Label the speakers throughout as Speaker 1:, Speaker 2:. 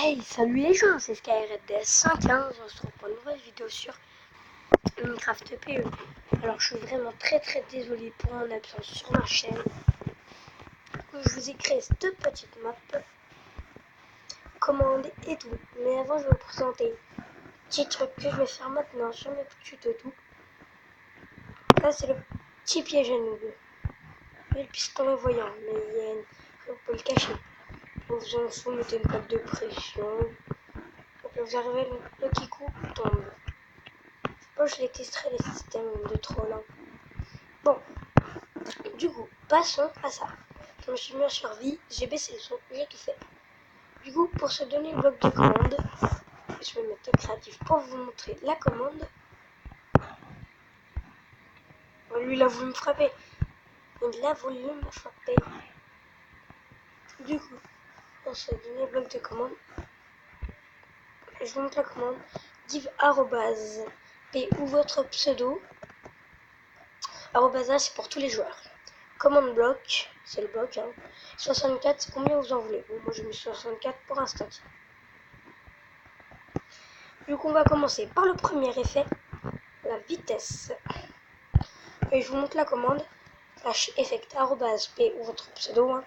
Speaker 1: Hey, salut les gens, c'est SkyRedDS5, on se retrouve pour une nouvelle vidéo sur Minecraft PE. Alors je suis vraiment très désolé pour mon absence sur ma chaîne. Je vous ai créé cette petite map, commande et tout. Mais avant je vais vous présenter un petit truc que je vais faire maintenant sur mes tutos tout. Là c'est le petit piège à noob. Et le pistolet voyant, mais vous pouvez le cacher. Vous mettez une cote de pression. Donc là, vous arrivez, le kikou tombe. Moi je les testerai les systèmes de troll. Bon, du coup, passons à ça. Je me suis mis en survie, j'ai baissé le son, j'ai tout fait. Du coup, pour se donner le bloc de commande, je vais mettre créatif pour vous montrer la commande. Bon, lui, il a voulu me frapper. Il a voulu me frapper. Du coup, pour se donner le bloc de commande, je vous montre la commande. Div arrobase p ou votre pseudo. Arrobase c'est pour tous les joueurs. Commande bloc, c'est le bloc. 64, c'est combien vous en voulez. Bon, moi, j'ai mis 64 pour l'instant. Du coup, on va commencer par le premier effet, la vitesse. Et je vous montre la commande. /effect @p ou votre pseudo.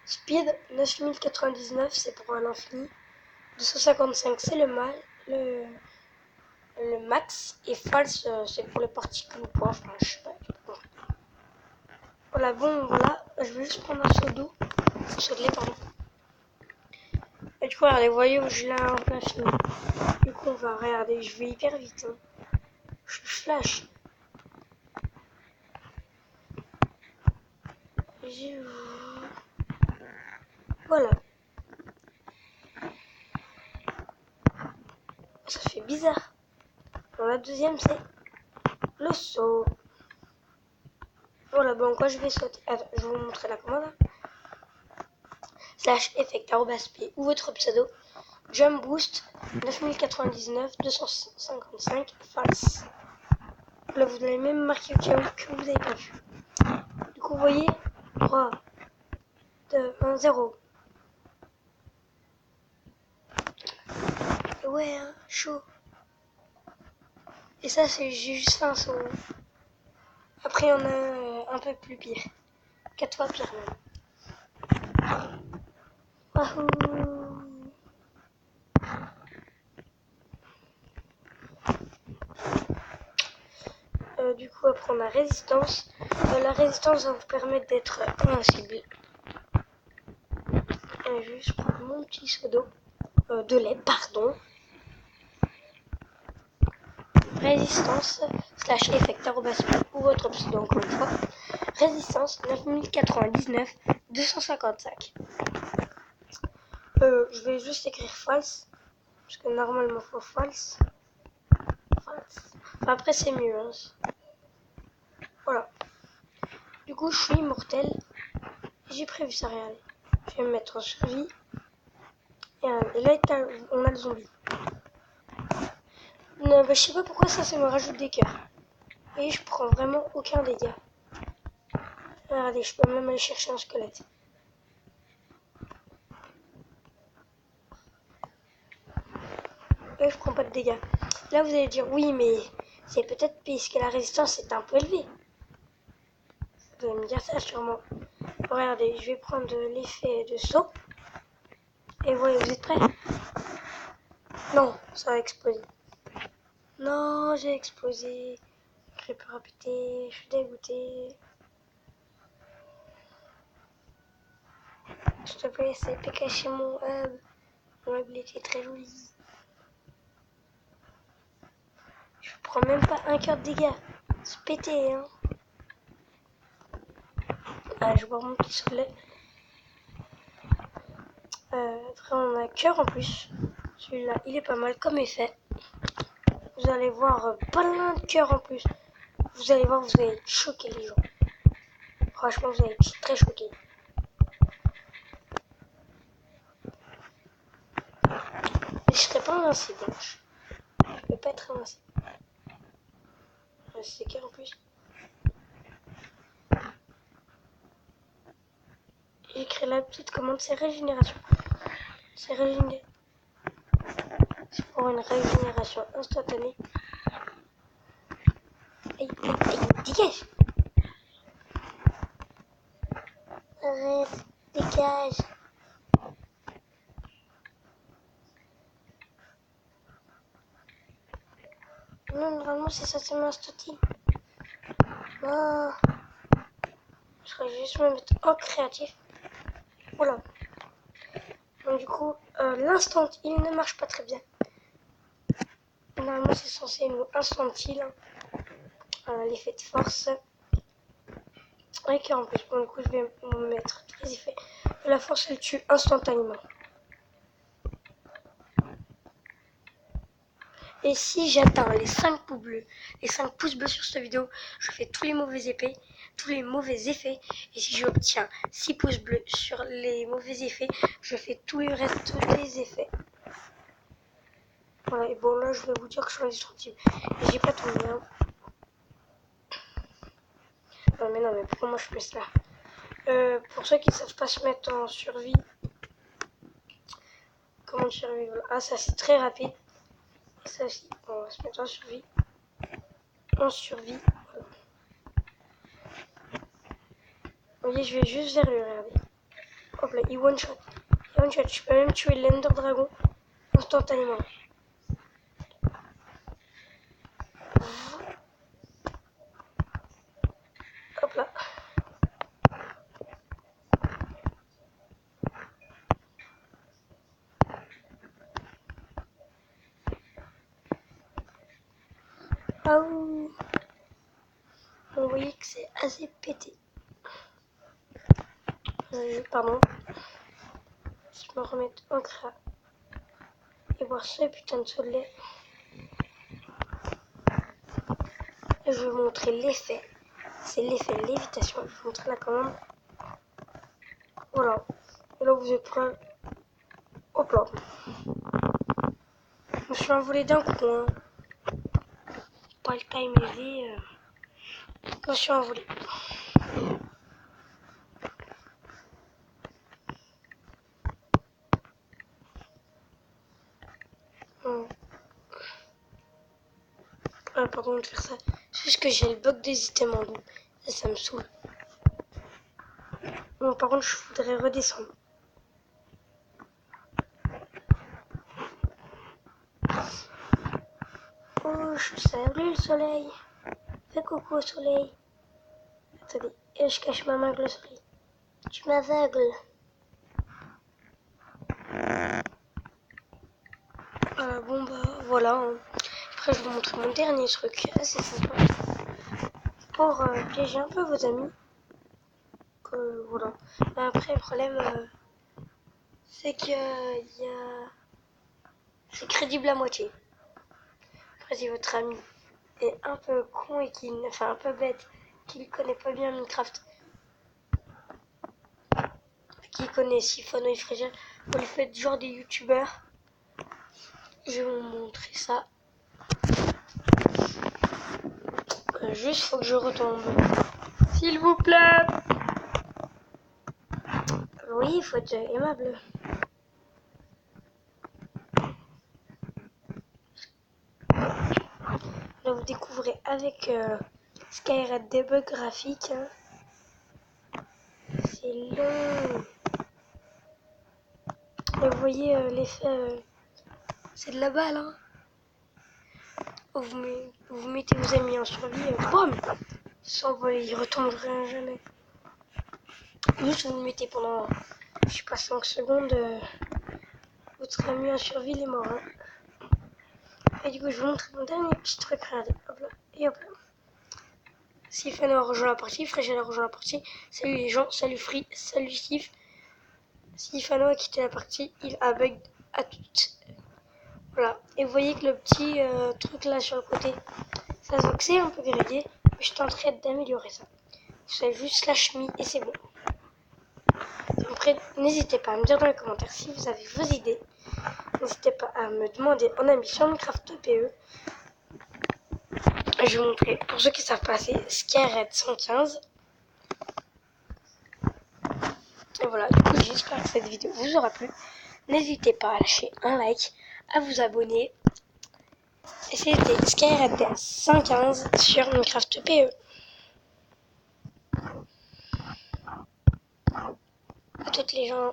Speaker 1: Speed 9099, c'est pour un infini. 255, c'est le max. Et false, c'est pour les particules ou points. Enfin, je sais pas. Bon. Voilà, bon, voilà. Je vais juste prendre un seau d'eau. Seau de lait, pardon. Et du coup, regardez, vous voyez où je l'ai en infini. Du coup, on va regarder. Je vais hyper vite. Je flash. Voilà. Ça fait bizarre. Dans la deuxième, c'est le saut. Voilà, bon, quoi je vais sauter. Attends, je vais vous montrer la commande. /effect @p ou votre pseudo. Jump boost 9099 255 false. Là, vous allez même marquer au cas où que vous n'avez pas vu. Du coup, vous voyez 3, 2, 1, 0. Ouais, hein, chaud. Et ça, c'est juste fait un saut. Après, il y en a un peu plus pire. 4 fois pire même. Wahoo! Du coup, après on a résistance. La résistance va vous permettre d'être invincible. Je prends mon petit seau d'eau. De lait, pardon. Résistance /effect ou votre pseudo encore une fois. Résistance 9099 255. Je vais juste écrire false. Parce que normalement il faut false. False. Enfin, après c'est mieux. Hein. Voilà. Du coup je suis immortel. J'ai prévu ça, regardez. Je vais me mettre en survie. Et là on a le zombie. Je sais pas pourquoi ça me rajoute des cœurs. Et je prends vraiment aucun dégât. Regardez, je peux même aller chercher un squelette. Et je prends pas de dégâts. Là vous allez dire oui, mais c'est peut-être puisque la résistance est un peu élevée. Vous allez me dire ça sûrement. Regardez, je vais prendre l'effet de saut. Et voyez, vous êtes prêts? Non, ça va exploser. Non, j'ai explosé. Creeper a pété, je suis dégoûté. S'il te plaît, c'est pas caché mon hub. Mon hub, il était très joli. Je prends même pas un cœur de dégâts. C'est pété, hein. Ah, je vois mon petit soleil. Après, on a un cœur en plus. Celui-là, il est pas mal comme effet. Vous allez voir plein de cœurs en plus. Vous allez voir, vous allez être choqués les gens. Franchement, vous allez être très choqués. Mais je serai pas invincible. Je vais pas être invincible. C'est cœur en plus. J'ai créé la petite commande, c'est régénération. C'est régénération. pour une régénération instantanée. Aïe, aïe, aïe, dégage! Arrête, dégage! Non, normalement c'est censé m'instantaner. Non! Je vais juste me mettre en créatif. Voilà. Donc du coup, l'instant il ne marche pas très bien. Normalement c'est censé nous instant heal. L'effet de force. Et en plus, bon, du coup je vais me mettre tous les effets. La force elle tue instantanément. Et si j'atteins les 5 pouces bleus, les 5 pouces bleus sur cette vidéo, je fais tous les mauvais effets, Et si j'obtiens 6 pouces bleus sur les mauvais effets, je fais tout le reste, tous les effets. Voilà, et bon là je vais vous dire que je suis indestructible. Et j'ai pas tout mis. Hein. Non mais pourquoi moi je fais ça? Pour ceux qui ne savent pas se mettre en survie, comment survivre? Ah ça c'est très rapide. Ça aussi, bon, on va se mettre en survie. En survie, voilà. Vous voyez, je vais juste vers lui, regardez. Hop là, il one shot. Je peux même tuer l'Ender Dragon instantanément. Hop là. Ah ouh. Vous voyez que c'est assez pété. Pardon. Je me remets en créa. Et voir ce putain de soleil. Et je vais vous montrer l'effet. C'est l'effet lévitation. Je vais vous montrer la commande. Voilà. Et là vous êtes prêts. Hop là. Je me suis envolé d'un coup. Hein. Pas le time élevé. Je me suis envolé. Ah, pardon de faire ça. C'est juste que j'ai le bug des items en double. Ça me saoule. Bon, par contre, je voudrais redescendre. Oh, salut le soleil. Fais coucou au soleil. Attendez, et je cache ma main avec le soleil. Tu m'aveugles. Bon, bah, voilà. Hein. Après, je vais vous montrer mon dernier truc. Assez sympa. Pour piéger un peu vos amis. Voilà. Après, le problème, c'est que c'est crédible à moitié. Après, si votre ami est un peu con et enfin un peu bête, qu'il connaît pas bien Minecraft, qui connaît Syphono et Frégel, vous lui faites genre des youtubeurs. Je vais vous montrer ça. Juste faut que je retombe. S'il vous plaît. Oui, il faut être aimable. Là, vous découvrez avec Skyred Debug graphique. Hein. C'est long. Là, vous voyez l'effet, c'est de la balle. Hein. Vous mettez vos amis en survie, boum, s'envoler, ils retomberaient jamais. Juste vous le mettez pendant, je sais pas, 5 secondes, votre ami en survie, il est mort. Hein. Et du coup, je vous montre mon dernier petit truc, regardez, hop là, et hop là. Syphono a rejoint la partie, Frégel a rejoint la partie. Salut les gens, salut Free, salut Sif. Syphono a quitté la partie, il a bug à toutes. Voilà, et vous voyez que le petit truc là sur le côté, ça se voit que c'est un peu grillé, mais je tenterai d'améliorer ça. C'est juste slash me et c'est bon. Après, n'hésitez pas à me dire dans les commentaires si vous avez vos idées. N'hésitez pas à me demander en ami sur Minecraft PE. Je vais vous montrer, pour ceux qui savent pas, c'est Skyred 115. Et voilà, du coup j'espère que cette vidéo vous aura plu. N'hésitez pas à lâcher un like, à vous abonner. Et c'était SkyRDS 115 sur Minecraft PE. À toutes les gens.